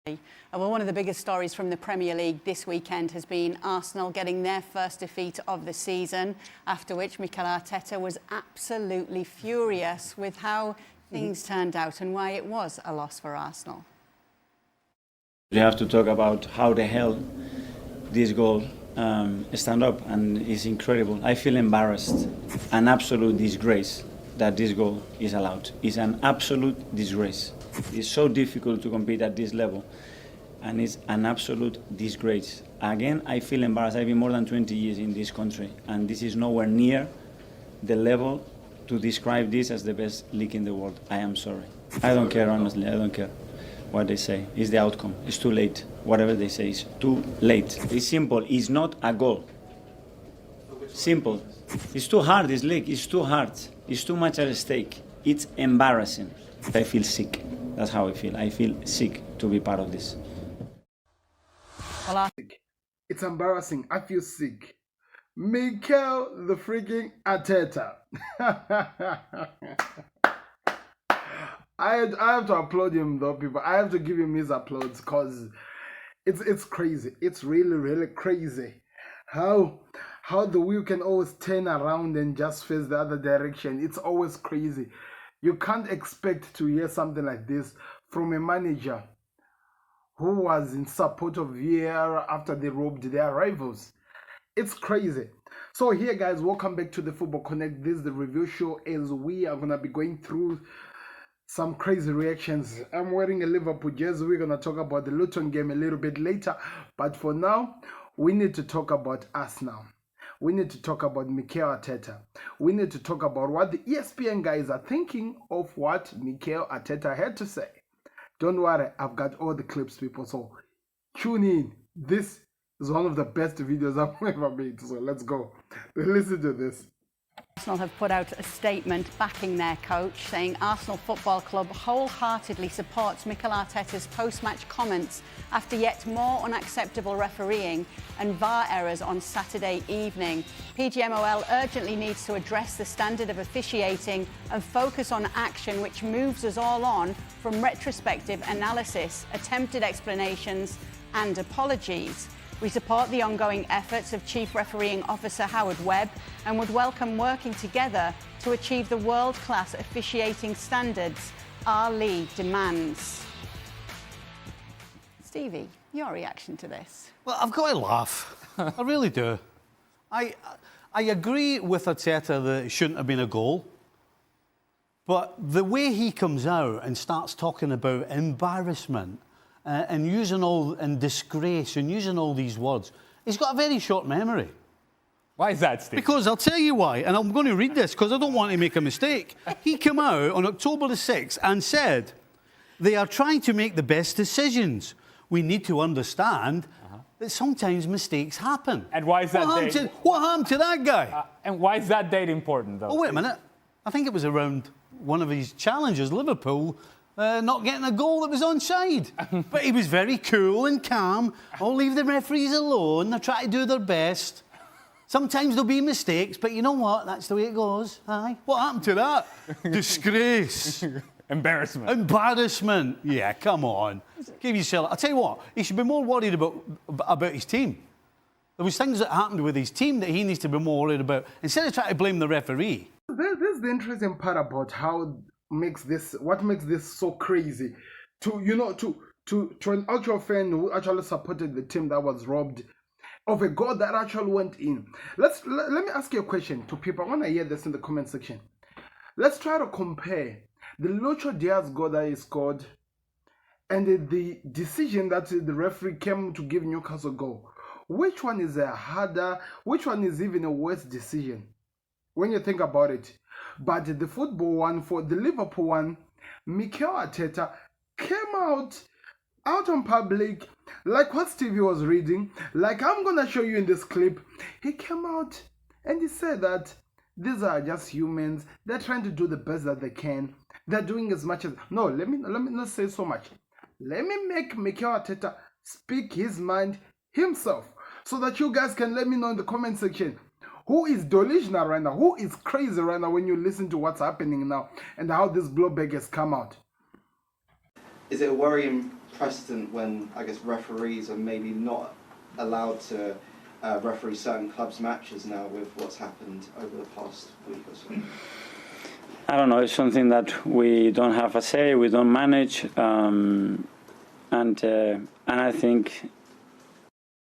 Well, one of the biggest stories from the Premier League this weekend has been Arsenal getting their first defeat of the season, after which Mikel Arteta was absolutely furious with how things turned out and why it was a loss for Arsenal. We have to talk about how the hell this goal stand up, and it's incredible. I feel embarrassed, an absolute disgrace that this goal is allowed. It's an absolute disgrace. It's so difficult to compete at this level, and it's an absolute disgrace. Again, I feel embarrassed. I've been more than 20 years in this country, and this is nowhere near the level to describe this as the best league in the world. I am sorry. I don't care, honestly. I don't care what they say. It's the outcome. It's too late. Whatever they say is too late. It's simple. It's not a goal. Simple. It's too hard, this league. It's too hard. It's too much at stake. It's embarrassing. I feel sick. That's how I feel. I feel sick to be part of this. It's embarrassing. I feel sick. Mikel the freaking Arteta. I have to applaud him though, people. I have to give him his applause because it's crazy. It's really crazy how the wheel can always turn around and just face the other direction. It's always crazy. You can't expect to hear something like this from a manager who was in support of VAR after they robbed their rivals. It's crazy. So here, guys, welcome back to the Football Connect. This is the review show as we are going to be going through some crazy reactions. I'm wearing a Liverpool jersey. We're going to talk about the Luton game a little bit later. But for now, we need to talk about Arsenal. We need to talk about Mikel Arteta. We need to talk about what the ESPN guys are thinking of what Mikel Arteta had to say. Don't worry, I've got all the clips, people. So tune in. This is one of the best videos I've ever made. So let's go. Listen to this. Arsenal have put out a statement backing their coach, saying Arsenal Football Club wholeheartedly supports Mikel Arteta's post-match comments after yet more unacceptable refereeing and VAR errors on Saturday evening. PGMOL urgently needs to address the standard of officiating and focus on action which moves us all on from retrospective analysis, attempted explanations and apologies. We support the ongoing efforts of Chief Refereeing Officer Howard Webb and would welcome working together to achieve the world-class officiating standards our league demands. Stevie, your reaction to this? Well, I've got to laugh. I really do. I agree with Arteta that it shouldn't have been a goal. But the way he comes out and starts talking about embarrassment and using and disgrace and using all these words, he's got a very short memory. Why is that, Steve? Because I'll tell you why, and I'm going to read this because I don't want to make a mistake. He came out on October the 6th and said, they are trying to make the best decisions. We need to understand that sometimes mistakes happen. And why is that date? What happened to that guy? And why is that date important, though? Oh, wait a minute. I think it was around one of his challenges, Liverpool, not getting a goal that was onside. But he was very cool and calm. Oh, leave the referees alone. They're trying to do their best. Sometimes there'll be mistakes, but you know what? That's the way it goes. Aye. What happened to that? Disgrace. Embarrassment. Yeah, come on. Give yourself... I'll tell you what, he should be more worried about his team. There was things that happened with his team that he needs to be more worried about, instead of trying to blame the referee. This is the interesting part about what makes this so crazy. To an actual fan who actually supported the team that was robbed of a goal that actually went in. Let me ask you a question to people. I want to hear this in the comment section. Let's try to compare the Lucho Diaz goal that he scored and the decision that the referee came to give Newcastle goal. Which one is a harder, which one is even a worse decision when you think about it? But the football one, for the Liverpool one, Mikel Arteta came out on public, like what Stevie was reading, like I'm going to show you in this clip. He came out and he said that these are just humans. They're trying to do the best that they can. They're doing as much as... No, let me not say so much. Let me make Mikel Arteta speak his mind himself so that you guys can let me know in the comment section who is delusional right now, who is crazy right now when you listen to what's happening now and how this blowback has come out. Is it worrying precedent when, I guess, referees are maybe not allowed to referee certain clubs' matches now with what's happened over the past week or so? I don't know. It's something that we don't have a say. We don't manage, and I think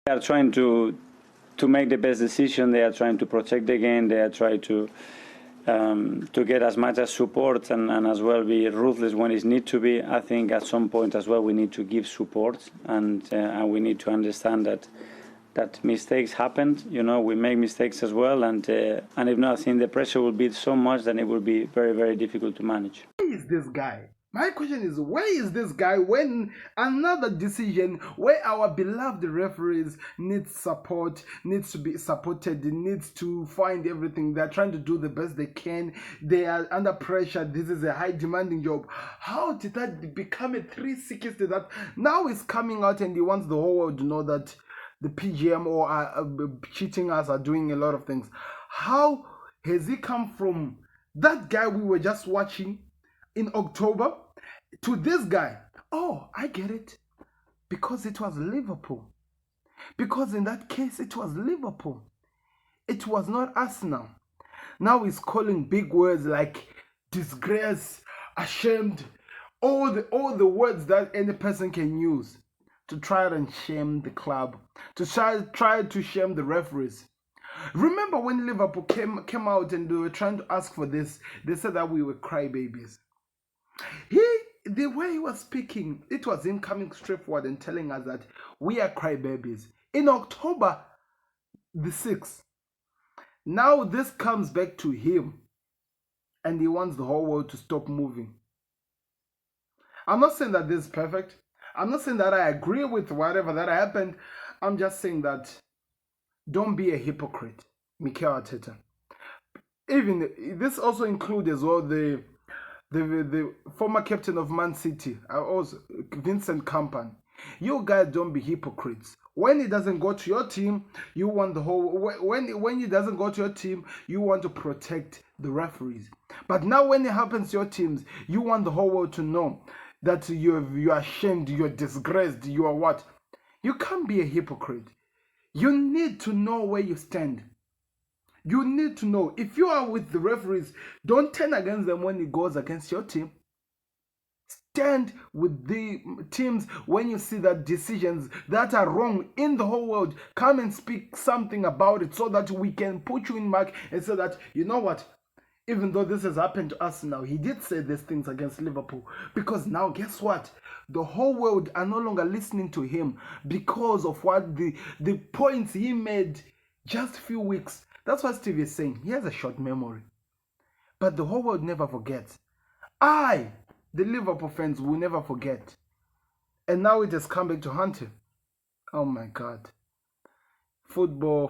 they are trying to make the best decision. They are trying to protect the game. They are trying to get as much as support and as well be ruthless when it needs to be. I think at some point as well we need to give support and we need to understand that mistakes happen. You know, we make mistakes as well, and if not, I think the pressure will be so much that it will be very, very difficult to manage. Where is this guy? My question is, where is this guy when another decision where our beloved referees needs support, needs to be supported, needs to find everything. They're trying to do the best they can. They are under pressure. This is a high demanding job. How did that become a 360 that now is coming out and he wants the whole world to know that the PGM or are cheating us, are doing a lot of things? How has he come from that guy we were just watching in October to this guy? Oh, I get it. Because it was Liverpool. Because in that case, it was Liverpool. It was not Arsenal. Now he's calling big words like disgrace, ashamed, all the words that any person can use to try and shame the club, to try to shame the referees. Remember when Liverpool came out and they were trying to ask for this, they said that we were crybabies. The way he was speaking, it was him coming straight forward and telling us that we are crybabies. In October the 6th, now this comes back to him and he wants the whole world to stop moving. I'm not saying that this is perfect. I'm not saying that I agree with whatever that happened. I'm just saying that don't be a hypocrite, Mikel Arteta. Even this also includes as well the former captain of Man City, also Vincent Kompany. You guys don't be hypocrites. When it doesn't go to your team, you want the whole. When it doesn't go to your team, you want to protect the referees. But now when it happens to your teams, you want the whole world to know that you are ashamed, you're disgraced, you are what? You can't be a hypocrite. You need to know where you stand. You need to know. If you are with the referees, don't turn against them when it goes against your team. Stand with the teams when you see that decisions that are wrong in the whole world. Come and speak something about it so that we can put you in mark and say that, you know what? Even though this has happened to us now, he did say these things against Liverpool. Because now, guess what? The whole world are no longer listening to him because of what the points he made just a few weeks. That's what Steve is saying. He has a short memory. But the whole world never forgets. The Liverpool fans, will never forget. And now it has come back to haunt him. Oh my God. Football.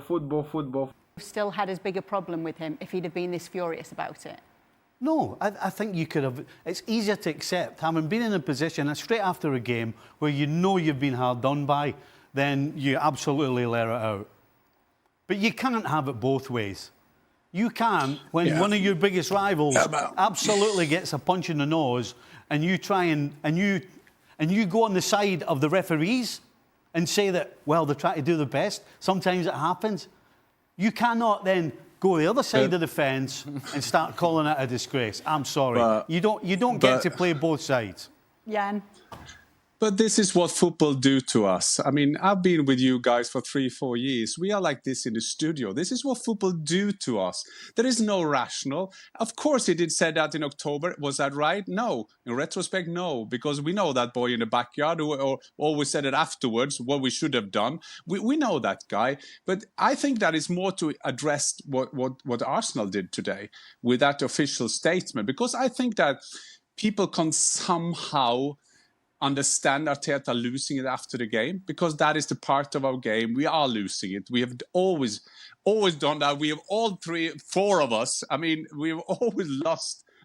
Still had as big a problem with him if he'd have been this furious about it? No, I think you could have. It's easier to accept having been in a position straight after a game where you know you've been hard done by, then you absolutely let it out. But you can't have it both ways. You can't, when one of your biggest rivals absolutely gets a punch in the nose, and you try and you go on the side of the referees and say that, well, they're trying to do their best. Sometimes it happens. You cannot then go the other side of the fence and start calling it a disgrace. I'm sorry. You don't get to play both sides. Jan? But this is what football do to us. I mean, I've been with you guys for 3-4 years. We are like this in the studio. This is what football do to us. There is no rational. Of course, he did say that in October. Was that right? No. In retrospect, no. Because we know that boy in the backyard who always said it afterwards, what we should have done. We know that guy. But I think that is more to address what Arsenal did today with that official statement. Because I think that people can somehow understand Arteta losing it after the game, because that is the part of our game. We are losing it. We have always done that. We have all four of us. I mean, we've always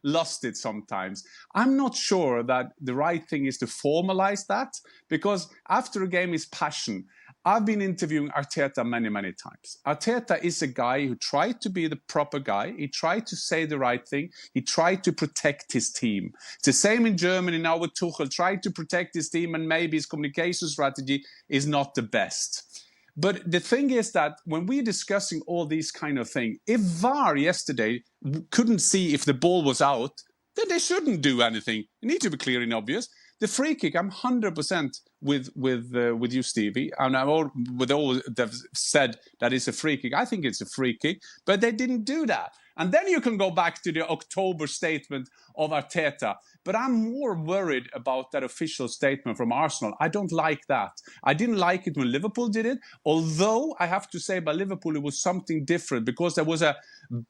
lost it sometimes. I'm not sure that the right thing is to formalize that, because after a game is passion. I've been interviewing Arteta many, many times. Arteta is a guy who tried to be the proper guy. He tried to say the right thing. He tried to protect his team. It's the same in Germany now with Tuchel, tried to protect his team, and maybe his communication strategy is not the best. But the thing is that when we're discussing all these kind of things, if VAR yesterday couldn't see if the ball was out, then they shouldn't do anything. It needs to be clear and obvious. The free kick, I'm 100% with you, Stevie, and with all they've said that it's a free kick. I think it's a free kick, but they didn't do that. And then you can go back to the October statement of Arteta. But I'm more worried about that official statement from Arsenal. I don't like that. I didn't like it when Liverpool did it, although I have to say by Liverpool it was something different because there was a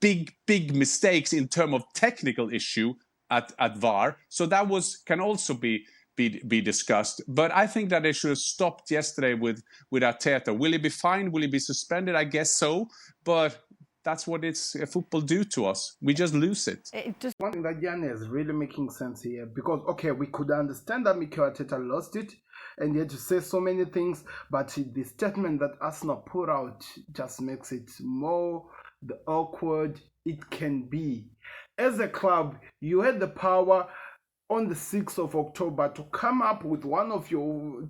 big mistakes in terms of technical issue at VAR. So that can also be discussed. But I think that they should have stopped yesterday with Arteta. Will he be fined? Will he be suspended? I guess so. But that's what football do to us. We just lose it. One thing that Jan is really making sense here, because okay, we could understand that Mikel Arteta lost it and he had to say so many things, but the statement that Arsenal put out just makes it more the awkward it can be. As a club, you had the power on the 6th of October to come up with one of your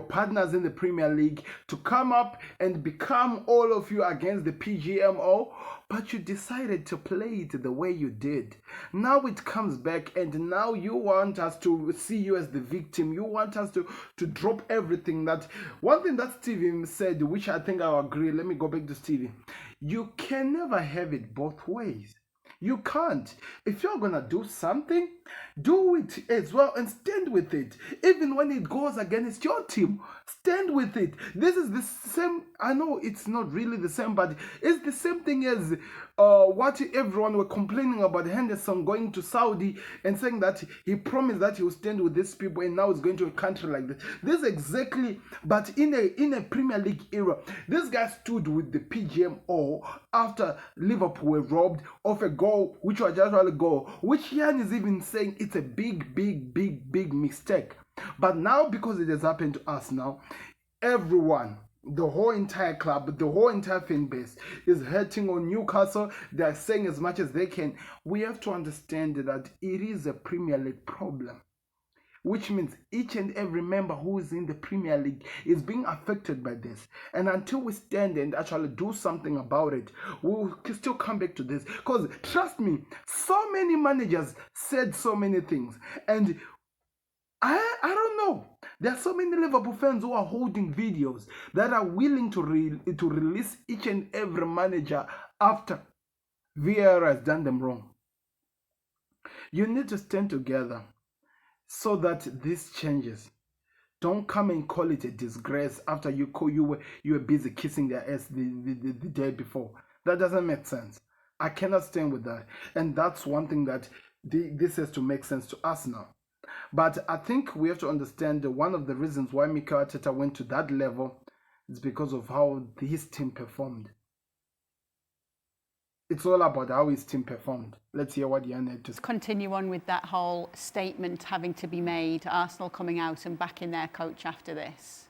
partners in the Premier League, to come up and become all of you against the PGMO, but you decided to play it the way you did. Now it comes back and now you want us to see you as the victim. You want us to drop everything. That one thing that Stevie said, which I think I agree. Let me go back to Stevie. You can never have it both ways. You can't. If you're gonna do something, do it as well and stand with it. Even when it goes against your team, stand with it. This is the same. I know it's not really the same, but it's the same thing as what everyone were complaining about Henderson going to Saudi and saying that he promised that he will stand with these people, and now he's going to a country like this. This is exactly, but in a Premier League era, this guy stood with the PGMO after Liverpool were robbed of a goal, which was just a goal, which Jan is even saying it's a big mistake. But now, because it has happened to us now, everyone, the whole entire club, the whole entire fan base is hurting on Newcastle. They are saying as much as they can. We have to understand that it is a Premier League problem, which means each and every member who is in the Premier League is being affected by this. And until we stand and actually do something about it, we'll still come back to this. Because trust me, so many managers said so many things. And I don't know. There are so many Liverpool fans who are holding videos that are willing to release each and every manager after VAR has done them wrong. You need to stand together so that this changes. Don't come and call it a disgrace after you were busy kissing their ass the day before. That doesn't make sense. I cannot stand with that. And that's one thing that this has to make sense to us now. But I think we have to understand that one of the reasons why Mikel Arteta went to that level is because of how his team performed. It's all about how his team performed. Let's hear what Jan had to say. Continue on with that whole statement having to be made, Arsenal coming out and backing their coach after this.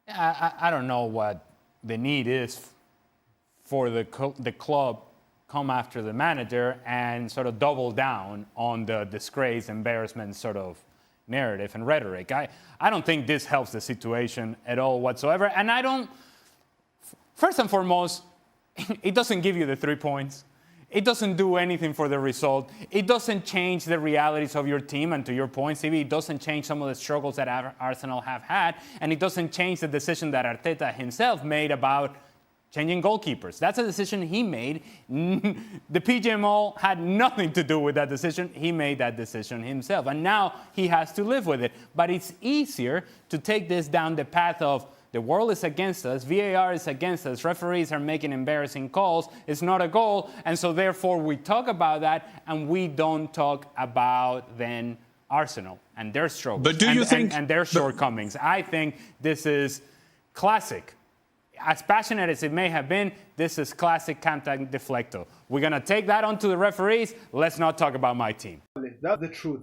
I don't know what the need is for the club come after the manager and sort of double down on the disgrace, embarrassment sort of narrative and rhetoric. I don't think this helps the situation at all whatsoever. And first and foremost, it doesn't give you the 3 points. It doesn't do anything for the result. It doesn't change the realities of your team. And to your point, Stevie, it doesn't change some of the struggles that Arsenal have had. And it doesn't change the decision that Arteta himself made about changing goalkeepers. That's a decision he made. The PGMO had nothing to do with that decision. He made that decision himself. And now he has to live with it. But it's easier to take this down the path of the world is against us, VAR is against us, referees are making embarrassing calls, it's not a goal, and so therefore we talk about that and we don't talk about then Arsenal and their struggles but do you think, and their shortcomings. I think this is classic. As passionate as it may have been, this is classic Canta Deflecto. We're going to take that onto the referees. Let's not talk about my team. That's the truth.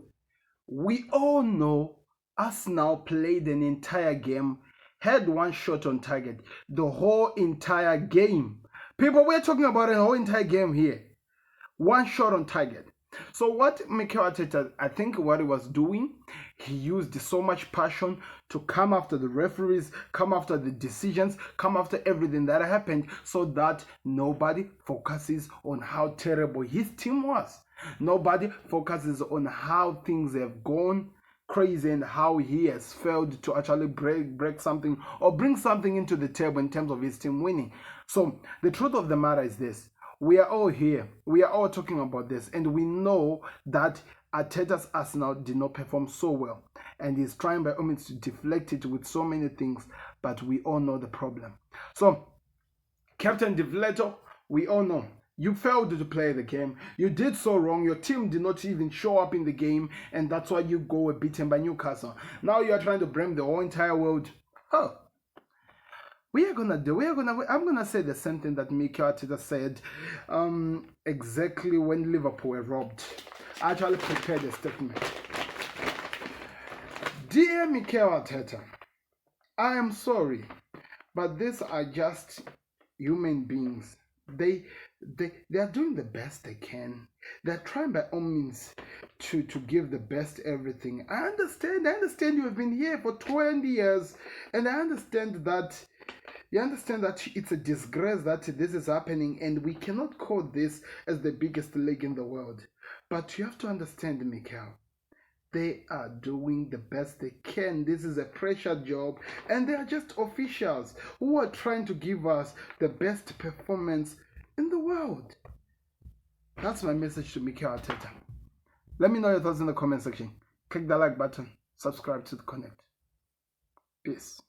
We all know Arsenal played an entire game had one shot on target the whole entire game. People, we're talking about a whole entire game here. One shot on target. So what Mikel Arteta, I think what he was doing, he used so much passion to come after the referees, come after the decisions, come after everything that happened, so that nobody focuses on how terrible his team was. Nobody focuses on how things have gone crazy and how he has failed to actually break something or bring something into the table in terms of his team winning. So the truth of the matter is this: we are all here, we are all talking about this, and we know that Arteta's Arsenal did not perform so well, and he's trying by all means to deflect it with so many things, but we all know the problem. So Captain DE-FLECTO, we all know you failed to play the game. You did so wrong. Your team did not even show up in the game, and that's why you go beaten by Newcastle. Now you are trying to blame the whole entire world. Oh, I'm gonna say the same thing that Mikel Arteta said exactly when Liverpool were robbed. I actually prepared a statement. Dear Mikel Arteta, I am sorry, but these are just human beings. They are doing the best they can. They're trying by all means to give the best everything. I understand you have been here for 20 years, and I understand that it's a disgrace that this is happening, and we cannot call this as the biggest league in the world. But you have to understand, Mikel, they are doing the best they can. This is a pressure job, and they are just officials who are trying to give us the best performance in the world. That's my message to Mikel Arteta. Let me know your thoughts in the comment section. Click the like button, subscribe to the Connect. Peace.